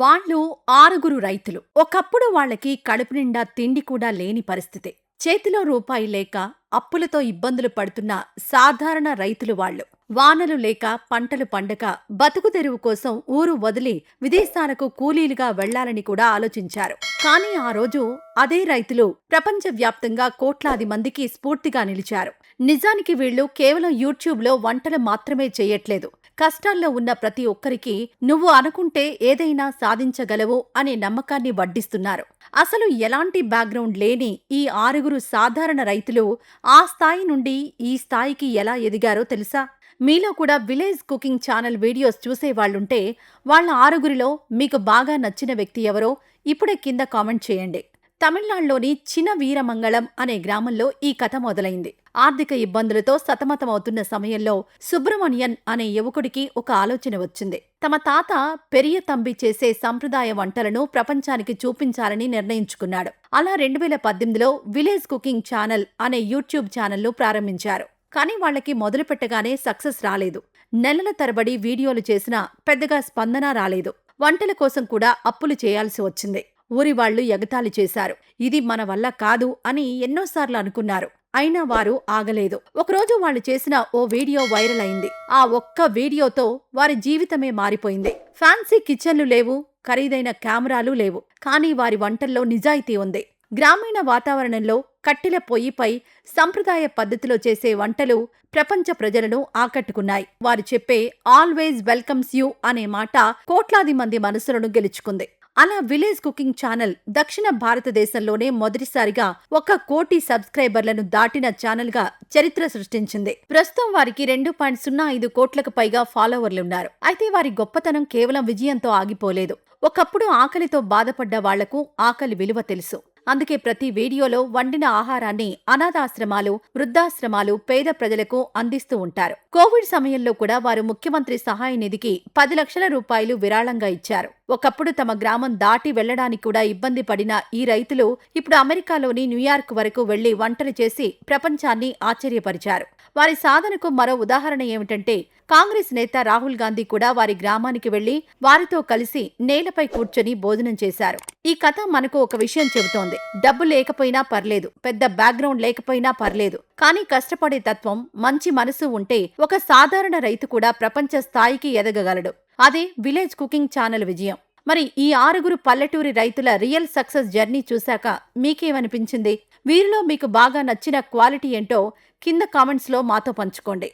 వాళ్ళు ఆరుగురు రైతులు. ఒకప్పుడు వాళ్ళకి కడుపు నిండా తిండి కూడా లేని పరిస్థితి. చేతిలో రూపాయి లేక అప్పులతో ఇబ్బందులు పడుతున్న సాధారణ రైతులు వాళ్ళు. వానలు లేక పంటలు పండక బతుకు తెరువు కోసం ఊరు వదిలి విదేశాలకు కూలీలుగా వెళ్లాలని కూడా ఆలోచించారు. కానీ ఆ రోజు అదే రైతులు ప్రపంచవ్యాప్తంగా కోట్లాది మందికి స్ఫూర్తిగా నిలిచారు. నిజానికి వీళ్ళు కేవలం యూట్యూబ్లో వంటలు మాత్రమే చేయట్లేదు. కష్టాల్లో ఉన్న ప్రతి ఒక్కరికి నువ్వు అనుకుంటే ఏదైనా సాధించగలవు అనే నమ్మకాన్ని వడ్డిస్తున్నారు. అసలు ఎలాంటి బ్యాక్గ్రౌండ్ లేని ఈ ఆరుగురు సాధారణ రైతులు ఆ స్థాయి నుండి ఈ స్థాయికి ఎలా ఎదిగారో తెలుసా? మీలో కూడా విలేజ్ కుకింగ్ ఛానల్ వీడియోస్ చూసేవాళ్లుంటే వాళ్ళ ఆరుగురిలో మీకు బాగా నచ్చిన వ్యక్తి ఎవరో ఇప్పుడే కింద కామెంట్ చేయండి. తమిళనాడులోని చిన వీరమంగళం అనే గ్రామంలో ఈ కథ మొదలైంది. ఆర్థిక ఇబ్బందులతో సతమతమవుతున్న సమయంలో సుబ్రమణియన్ అనే యువకుడికి ఒక ఆలోచన వచ్చింది. తమ తాత పెరియ తంబి చేసే సంప్రదాయ వంటలను ప్రపంచానికి చూపించాలని నిర్ణయించుకున్నాడు. అలా 2018లో విలేజ్ కుకింగ్ ఛానల్ అనే యూట్యూబ్ ఛానల్ను ప్రారంభించారు. కానీ వాళ్లకి మొదలుపెట్టగానే సక్సెస్ రాలేదు. నెలల తరబడి వీడియోలు చేసినా పెద్దగా స్పందన రాలేదు. వంటల కోసం కూడా అప్పులు చేయాల్సి వచ్చింది. ఊరి వాళ్లు ఎగతాళి చేశారు. ఇది మన వల్ల కాదు అని ఎన్నోసార్లు అనుకున్నారు. అయినా వారు ఆగలేదు. ఒకరోజు వాళ్ళు చేసిన ఓ వీడియో వైరల్ అయింది. ఆ ఒక్క వీడియోతో వారి జీవితమే మారిపోయింది. ఫ్యాన్సీ కిచెన్లు లేవు, ఖరీదైన కెమెరాలు లేవు. కానీ వారి వంటల్లో నిజాయితీ ఉంది. గ్రామీణ వాతావరణంలో కట్టెల పొయ్యిపై సంప్రదాయ పద్ధతిలో చేసే వంటలు ప్రపంచ ప్రజలను ఆకట్టుకున్నాయి. వారు చెప్పే ఆల్వేజ్ వెల్కమ్స్ యూ అనే మాట కోట్లాది మంది మనసులను గెలుచుకుంది. అలా విలేజ్ కుకింగ్ ఛానల్ దక్షిణ భారతదేశంలోనే మొదటిసారిగా 1 కోటి సబ్స్క్రైబర్లను దాటిన ఛానల్ గా చరిత్ర సృష్టించింది. ప్రస్తుతం వారికి 2.05 కోట్లకు పైగా ఫాలోవర్లున్నారు. అయితే వారి గొప్పతనం కేవలం విజయంతో ఆగిపోలేదు. ఒకప్పుడు ఆకలితో బాధపడ్డ వాళ్లకు ఆకలి విలువ తెలుసు. అందుకే ప్రతి వీడియోలో వండిన ఆహారాన్ని అనాథాశ్రమాలు, వృద్ధాశ్రమాలు, పేద ప్రజలకు అందిస్తూ ఉంటారు. కోవిడ్ సమయంలో కూడా వారు ముఖ్యమంత్రి సహాయ నిధికి 10 లక్షల రూపాయలు విరాళంగా ఇచ్చారు. ఒకప్పుడు తమ గ్రామం దాటి వెళ్లడానికి కూడా ఇబ్బంది పడిన ఈ రైతులు ఇప్పుడు అమెరికాలోని న్యూయార్క్ వరకు వెళ్లి వంటలు చేసి ప్రపంచాన్ని ఆశ్చర్యపరిచారు. వారి సాధనకు మరో ఉదాహరణ ఏమిటంటే, కాంగ్రెస్ నేత రాహుల్ గాంధీ కూడా వారి గ్రామానికి వెళ్లి వారితో కలిసి నేలపై కూర్చొని భోజనం చేశారు. ఈ కథ మనకు ఒక విషయం చెబుతోంది. డబ్బు లేకపోయినా పర్లేదు, పెద్ద బ్యాక్గ్రౌండ్ లేకపోయినా పర్లేదు, కానీ కష్టపడే తత్వం, మంచి మనసు ఉంటే ఒక సాధారణ రైతు కూడా ప్రపంచ స్థాయికి ఎదగగలడు. అదే విలేజ్ కుకింగ్ ఛానల్ విజయం. మరి ఈ ఆరుగురు పల్లెటూరి రైతుల రియల్ సక్సెస్ జర్నీ చూశాక మీకేమనిపించింది? వీరిలో మీకు బాగా నచ్చిన క్వాలిటీ ఏంటో కింద కామెంట్స్లో మాతో పంచుకోండి.